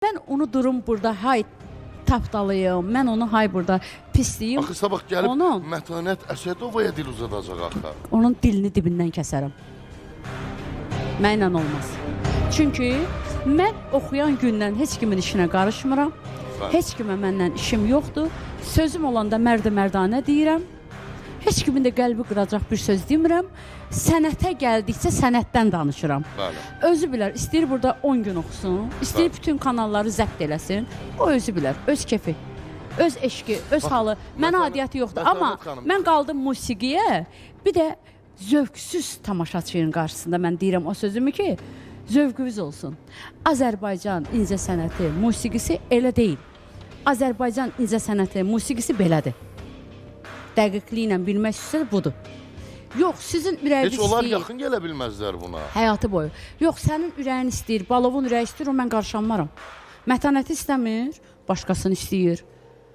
Mən onu durum burada hay tapdalıyım, mən onu hay burada pisliyim. Axı sabah gəlib Onun- Mətanət Əsədovaya dil uzadacaq axı. Onun dilini dibindən kəsərəm. Mənlə olmaz. Çünki mən oxuyan gündən heç kimin işinə qarışmıram. Bəli. Heç kimə məndən işim yoxdur. Sözüm olanda mərdə-mərdanə deyirəm. Heç kimin də qəlbi qıracaq bir söz demirəm. Sənətə gəldikcə sənətdən danışıram. Bəli. Özü bilər, istəyir burada 10 gün oxusun, istəyir bütün kanalları zəbt eləsin. O özü bilər, öz kefi, öz eşqi, öz halı. Mənə Mətanət- adiyyəti yoxdur. Mətanət Amma xanım. mən qaldım musiqiyə, bir də zövqsüz tamaşaçının qarşısında mən deyirəm o sözümü ki, zövqünüz olsun. Azərbaycan incə sənəti, musiqisi elə deyil. Azərbaycan incə sənəti, musiqisi belədir. Dəqiqliklə bilmək istəyirsə budur. Yox, sizin ürəyiniz Heç onlar istəyir. yaxın gələ bilməzlər buna. Həyatı boyu. Yox, sənin ürəyin istəyir, balovun ürəyi istəyir, o mən qarşılanmaram. Mətanəti istəmir, başqasını istəyir.